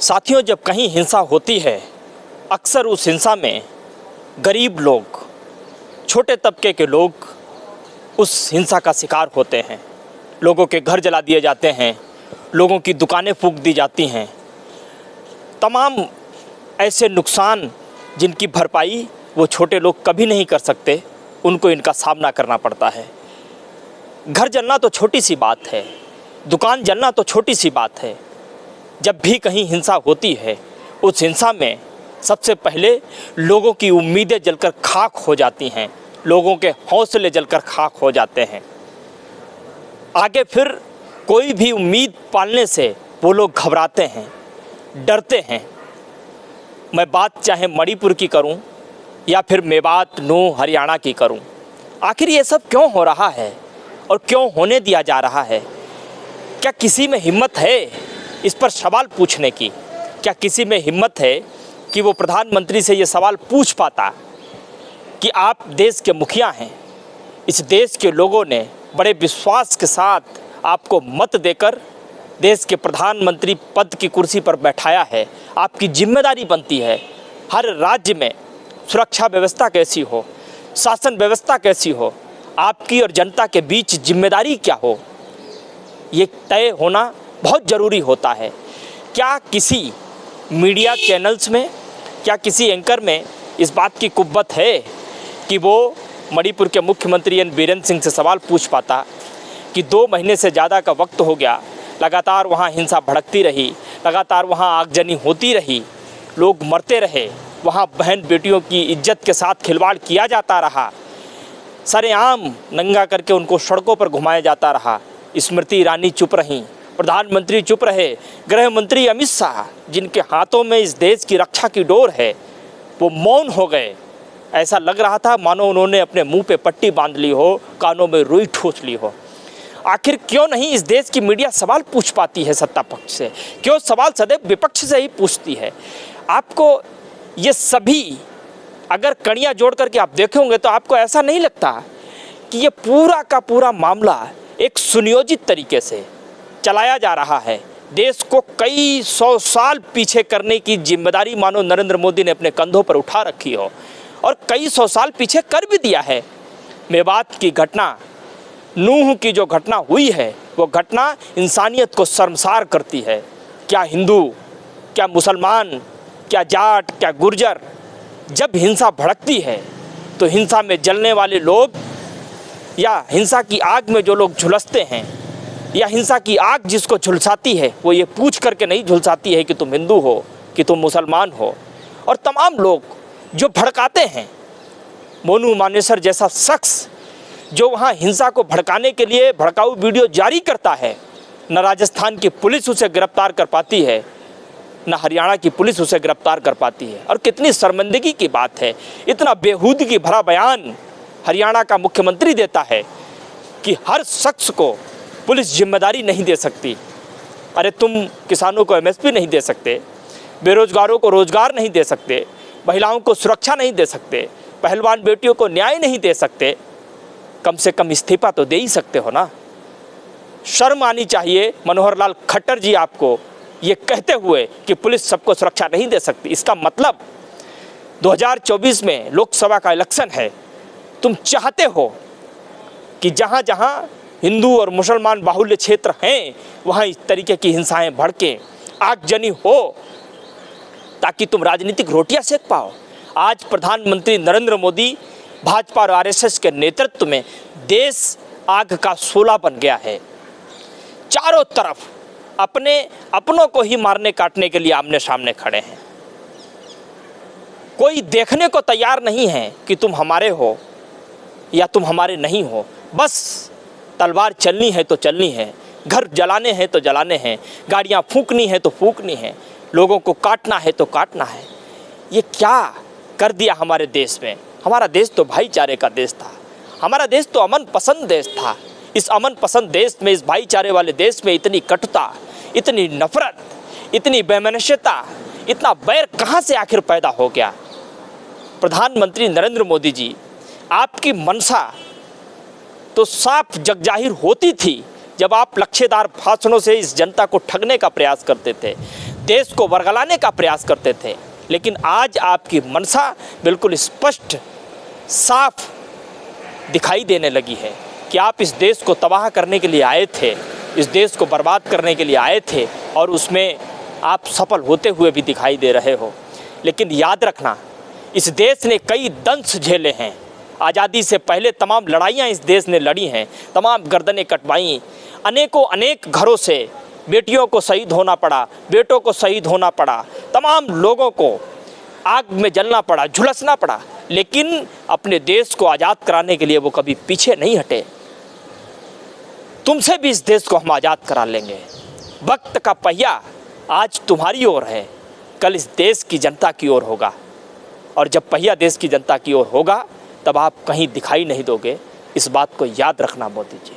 साथियों, जब कहीं हिंसा होती है, अक्सर उस हिंसा में गरीब लोग, छोटे तबके के लोग उस हिंसा का शिकार होते हैं। लोगों के घर जला दिए जाते हैं, लोगों की दुकानें फूंक दी जाती हैं। तमाम ऐसे नुकसान जिनकी भरपाई वो छोटे लोग कभी नहीं कर सकते, उनको इनका सामना करना पड़ता है। घर जलना तो छोटी सी बात है, दुकान जलना तो छोटी सी बात है। जब भी कहीं हिंसा होती है, उस हिंसा में सबसे पहले लोगों की उम्मीदें जलकर खाक हो जाती हैं, लोगों के हौसले जलकर खाक हो जाते हैं। आगे फिर कोई भी उम्मीद पालने से वो लोग घबराते हैं, डरते हैं। मैं बात चाहे मणिपुर की करूं या फिर मेवात, नूह, हरियाणा की करूं, आखिर ये सब क्यों हो रहा है और क्यों होने दिया जा रहा है? क्या किसी में हिम्मत है इस पर सवाल पूछने की? क्या किसी में हिम्मत है कि वो प्रधानमंत्री से ये सवाल पूछ पाता कि आप देश के मुखिया हैं, इस देश के लोगों ने बड़े विश्वास के साथ आपको मत देकर देश के प्रधानमंत्री पद की कुर्सी पर बैठाया है, आपकी जिम्मेदारी बनती है हर राज्य में सुरक्षा व्यवस्था कैसी हो, शासन व्यवस्था कैसी हो, आपकी और जनता के बीच जिम्मेदारी क्या हो, ये तय होना बहुत ज़रूरी होता है। क्या किसी मीडिया चैनल्स में, क्या किसी एंकर में इस बात की कुव्वत है कि वो मणिपुर के मुख्यमंत्री एन बीरेंद्र सिंह से सवाल पूछ पाता कि 2 महीने से ज़्यादा का वक्त हो गया, लगातार वहाँ हिंसा भड़कती रही, लगातार वहाँ आगजनी होती रही, लोग मरते रहे, वहाँ बहन बेटियों की इज्जत के साथ खिलवाड़ किया जाता रहा, सरेआम नंगा करके उनको सड़कों पर घुमाया जाता रहा। स्मृति ईरानी चुप रहीं, प्रधानमंत्री चुप रहे, गृह मंत्री अमित शाह, जिनके हाथों में इस देश की रक्षा की डोर है, वो मौन हो गए। ऐसा लग रहा था मानो उन्होंने अपने मुंह पे पट्टी बांध ली हो, कानों में रुई ठूस ली हो। आखिर क्यों नहीं इस देश की मीडिया सवाल पूछ पाती है सत्ता पक्ष से? क्यों सवाल सदैव विपक्ष से ही पूछती है? आपको ये सभी अगर कड़ियाँ जोड़ करके आप देखेंगे तो आपको ऐसा नहीं लगता कि ये पूरा का पूरा मामला एक सुनियोजित तरीके से चलाया जा रहा है? देश को कई 100 साल पीछे करने की जिम्मेदारी मानो नरेंद्र मोदी ने अपने कंधों पर उठा रखी हो, और कई 100 साल पीछे कर भी दिया है। मेवात की घटना, नूह की जो घटना हुई है, वो घटना इंसानियत को शर्मसार करती है। क्या हिंदू, क्या मुसलमान, क्या जाट, क्या गुर्जर, जब हिंसा भड़कती है तो हिंसा में जलने वाले लोग या हिंसा की आग में जो लोग झुलसते हैं, या हिंसा की आग जिसको झुलसाती है, वो ये पूछ करके नहीं झुलसाती है कि तुम हिंदू हो, कि तुम मुसलमान हो। और तमाम लोग जो भड़काते हैं, मोनू मानेसर जैसा शख्स जो वहाँ हिंसा को भड़काने के लिए भड़काऊ वीडियो जारी करता है, न राजस्थान की पुलिस उसे गिरफ्तार कर पाती है, न हरियाणा की पुलिस उसे गिरफ्तार कर पाती है। और कितनी शर्मिंदगी की बात है, इतना बेहूदगी भरा बयान हरियाणा का मुख्यमंत्री देता है कि हर शख्स को पुलिस जिम्मेदारी नहीं दे सकती। अरे तुम किसानों को एमएसपी नहीं दे सकते, बेरोजगारों को रोजगार नहीं दे सकते, महिलाओं को सुरक्षा नहीं दे सकते, पहलवान बेटियों को न्याय नहीं दे सकते, कम से कम इस्तीफा तो दे ही सकते हो ना। शर्म आनी चाहिए मनोहर लाल खट्टर जी आपको ये कहते हुए कि पुलिस सबको सुरक्षा नहीं दे सकती। इसका मतलब 2024 में लोकसभा का इलेक्शन है, तुम चाहते हो कि जहाँ जहाँ हिंदू और मुसलमान बाहुल्य क्षेत्र हैं वहाँ इस तरीके की हिंसाएं भड़के, आगजनी हो, ताकि तुम राजनीतिक रोटियां सेक पाओ। आज प्रधानमंत्री नरेंद्र मोदी भाजपा और आरएसएस के नेतृत्व में देश आग का शोला बन गया है। चारों तरफ अपनों को ही मारने काटने के लिए आमने सामने खड़े हैं। कोई देखने को तैयार नहीं है कि तुम हमारे हो या तुम हमारे नहीं हो। बस तलवार चलनी है तो चलनी है, घर जलाने हैं तो जलाने हैं, गाड़ियाँ फूंकनी है तो फूंकनी है, लोगों को काटना है तो काटना है। ये क्या कर दिया हमारे देश में? हमारा देश तो भाईचारे का देश था, हमारा देश तो अमन पसंद देश था। इस अमन पसंद देश में, इस भाईचारे वाले देश में इतनी कटुता, इतनी नफरत, इतनी बेमनस्यता, इतना बैर कहाँ से आखिर पैदा हो गया? प्रधानमंत्री नरेंद्र मोदी जी, आपकी मंशा तो साफ जगजाहिर होती थी जब आप लक्ष्यदार भाषणों से इस जनता को ठगने का प्रयास करते थे। देश को वर्गलाने का प्रयास करते थे। लेकिन आज आपकी मंशा बिल्कुल स्पष्ट साफ दिखाई देने लगी है कि आप इस देश को तबाह करने के लिए आए थे, इस देश को बर्बाद करने के लिए आए थे और उसमें आप सफल होते हुए भी दिखाई दे रहे हो। लेकिन याद रखना, इस देश ने कई दंश झेले हैं। आज़ादी से पहले तमाम लड़ाइयाँ इस देश ने लड़ी हैं, तमाम गर्दनें कटवाईं, अनेक घरों से बेटियों को शहीद होना पड़ा, बेटों को शहीद होना पड़ा, तमाम लोगों को आग में जलना पड़ा, झुलसना पड़ा, लेकिन अपने देश को आज़ाद कराने के लिए वो कभी पीछे नहीं हटे। तुमसे भी इस देश को हम आज़ाद करा लेंगे। वक्त का पहिया आज तुम्हारी ओर है, कल इस देश की जनता की ओर होगा, और जब पहिया देश की जनता की ओर होगा तब आप कहीं दिखाई नहीं दोगे। इस बात को याद रखना मोदी जी।